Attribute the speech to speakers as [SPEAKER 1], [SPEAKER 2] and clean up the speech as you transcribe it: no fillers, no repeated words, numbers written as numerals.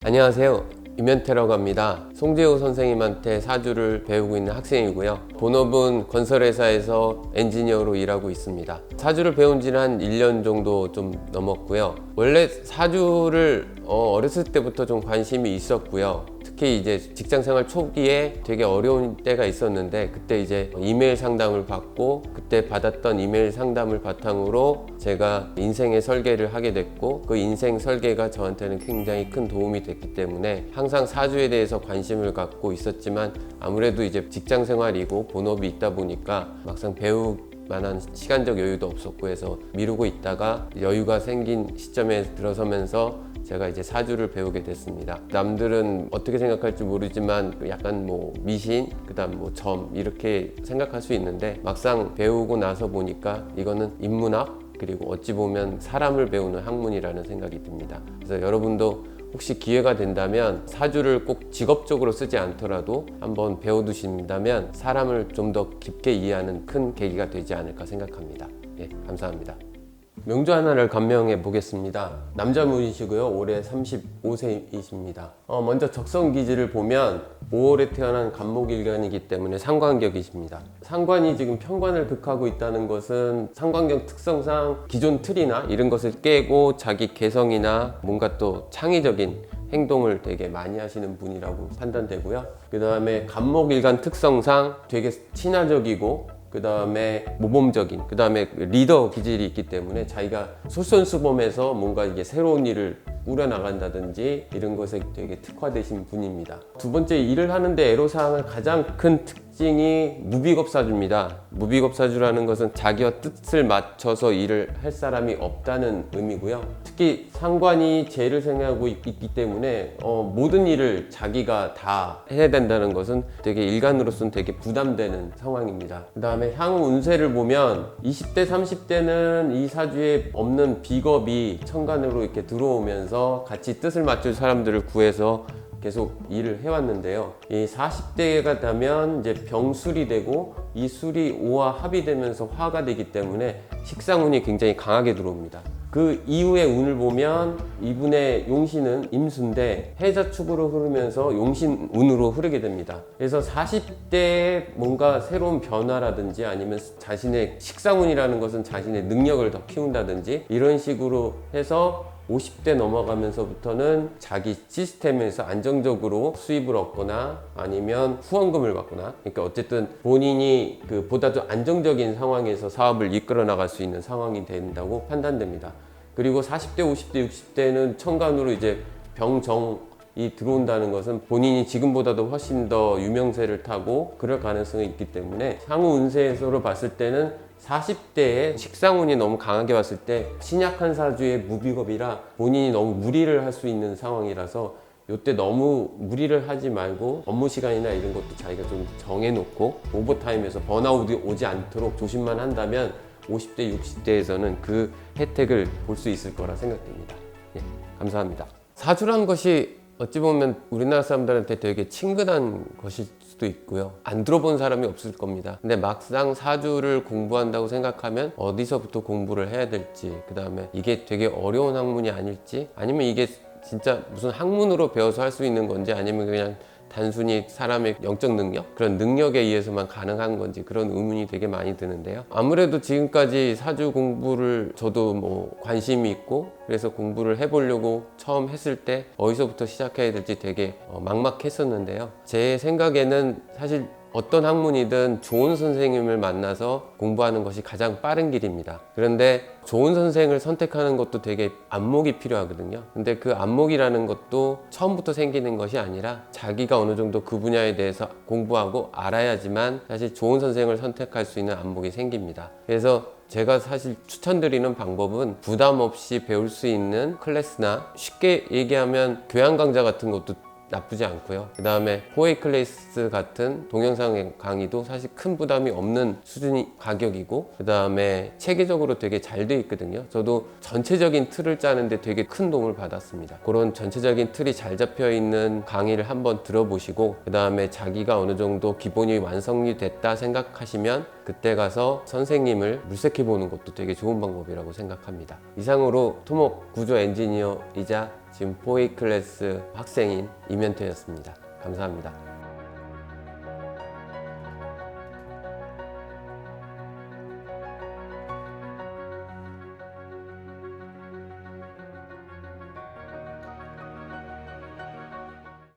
[SPEAKER 1] 안녕하세요. 유면태라고 합니다. 송재호 선생님한테 사주를 배우고 있는 학생이고요. 본업은 건설회사에서 엔지니어로 일하고 있습니다. 사주를 배운 지는 한 1년 정도 좀 넘었고요. 원래 사주를 어렸을 때부터 좀 관심이 있었고요. 특히 이제 직장생활 초기에 되게 어려운 때가 있었는데, 그때 이제 이메일 상담을 받고, 그때 받았던 이메일 상담을 바탕으로 제가 인생의 설계를 하게 됐고, 그 인생 설계가 저한테는 굉장히 큰 도움이 됐기 때문에 항상 사주에 대해서 관심을 갖고 있었지만, 아무래도 이제 직장생활이고 본업이 있다 보니까 막상 배울 만한 시간적 여유도 없었고 해서 미루고 있다가 여유가 생긴 시점에 들어서면서 제가 이제 사주를 배우게 됐습니다. 남들은 어떻게 생각할지 모르지만 약간 뭐 미신, 그다음 뭐 점 이렇게 생각할 수 있는데, 막상 배우고 나서 보니까 이거는 인문학, 그리고 어찌 보면 사람을 배우는 학문이라는 생각이 듭니다. 그래서 여러분도 혹시 기회가 된다면 사주를 꼭 직업적으로 쓰지 않더라도 한번 배워두신다면 사람을 좀 더 깊게 이해하는 큰 계기가 되지 않을까 생각합니다. 예, 감사합니다. 명주 하나를 감명해 보겠습니다. 남자분이시고요. 올해 35세이십니다. 먼저 적성기지를 보면 5월에 태어난 간목일간이기 때문에 상관격이십니다. 상관이 지금 편관을 극하고 있다는 것은 상관격 특성상 기존 틀이나 이런 것을 깨고 자기 개성이나 뭔가 또 창의적인 행동을 되게 많이 하시는 분이라고 판단되고요. 그 다음에 간목일간 특성상 되게 친화적이고, 그 다음에 모범적인, 그 다음에 리더 기질이 있기 때문에 자기가 솔선수범해서 뭔가 이게 새로운 일을 꾸려나간다든지 이런 것에 되게 특화되신 분입니다. 두 번째, 일을 하는데 애로사항은 가장 큰 특징이 무비겁사주입니다. 무비겁사주라는 것은 자기와 뜻을 맞춰서 일을 할 사람이 없다는 의미고요. 특히 상관이 재를 생각하고 있기 때문에 모든 일을 자기가 다 해야 된다는 것은 되게 일간으로서는 되게 부담되는 상황입니다. 그 다음에 향후 운세를 보면 20대, 30대는 이 사주에 없는 비겁이 천간으로 이렇게 들어오면서 같이 뜻을 맞출 사람들을 구해서 계속 일을 해왔는데요. 이 40대가 되면 이제 병술이 되고, 이 술이 오와 합이 되면서 화가 되기 때문에 식상운이 굉장히 강하게 들어옵니다. 그 이후의 운을 보면 이분의 용신은 임수인데 해자축으로 흐르면서 용신운으로 흐르게 됩니다. 그래서 40대에 뭔가 새로운 변화라든지 아니면 자신의 식상운이라는 것은 자신의 능력을 더 키운다든지 이런 식으로 해서 50대 넘어가면서부터는 자기 시스템에서 안정적으로 수입을 얻거나 아니면 후원금을 받거나, 그러니까 어쨌든 본인이 보다 더 안정적인 상황에서 사업을 이끌어 나갈 수 있는 상황이 된다고 판단됩니다. 그리고 40대, 50대, 60대는 천간으로 이제 병정이 들어온다는 것은 본인이 지금보다도 훨씬 더 유명세를 타고 그럴 가능성이 있기 때문에 향후 운세에서로 봤을 때는 40대에 식상운이 너무 강하게 왔을 때 신약한 사주의 무비겁이라 본인이 너무 무리를 할 수 있는 상황이라서 이때 너무 무리를 하지 말고 업무 시간이나 이런 것도 자기가 좀 정해놓고 오버타임에서 번아웃이 오지 않도록 조심만 한다면 50대, 60대에서는 그 혜택을 볼 수 있을 거라 생각됩니다. 예, 감사합니다. 사주란 것이 어찌 보면 우리나라 사람들한테 되게 친근한 것일 수도 있고요. 안 들어본 사람이 없을 겁니다. 근데 막상 사주를 공부한다고 생각하면 어디서부터 공부를 해야 될지, 그 다음에 이게 되게 어려운 학문이 아닐지, 아니면 이게 진짜 무슨 학문으로 배워서 할 수 있는 건지, 아니면 그냥 단순히 사람의 영적 능력? 그런 능력에 의해서만 가능한 건지 그런 의문이 되게 많이 드는데요. 아무래도 지금까지 사주 공부를 저도 뭐 관심이 있고 그래서 공부를 해보려고 처음 했을 때 어디서부터 시작해야 될지 되게 막막했었는데요. 제 생각에는 사실 어떤 학문이든 좋은 선생님을 만나서 공부하는 것이 가장 빠른 길입니다. 그런데 좋은 선생을 선택하는 것도 되게 안목이 필요하거든요. 근데 그 안목이라는 것도 처음부터 생기는 것이 아니라 자기가 어느 정도 그 분야에 대해서 공부하고 알아야지만 사실 좋은 선생을 선택할 수 있는 안목이 생깁니다. 그래서 제가 사실 추천드리는 방법은 부담 없이 배울 수 있는 클래스나, 쉽게 얘기하면 교양 강좌 같은 것도 나쁘지 않고요. 그 다음에 포에이 클래스 같은 동영상 강의도 사실 큰 부담이 없는 수준이 가격이고, 그 다음에 체계적으로 되게 잘 돼 있거든요. 저도 전체적인 틀을 짜는데 되게 큰 도움을 받았습니다. 그런 전체적인 틀이 잘 잡혀 있는 강의를 한번 들어보시고, 그 다음에 자기가 어느 정도 기본이 완성이 됐다 생각하시면 그 그때 가서 선생님을 물색해 보는 것도 되게 좋은 방법이라고 생각합니다. 이상으로 토목 구조 엔지니어이자 지금 포이 클래스 학생인 이면태였습니다. 감사합니다.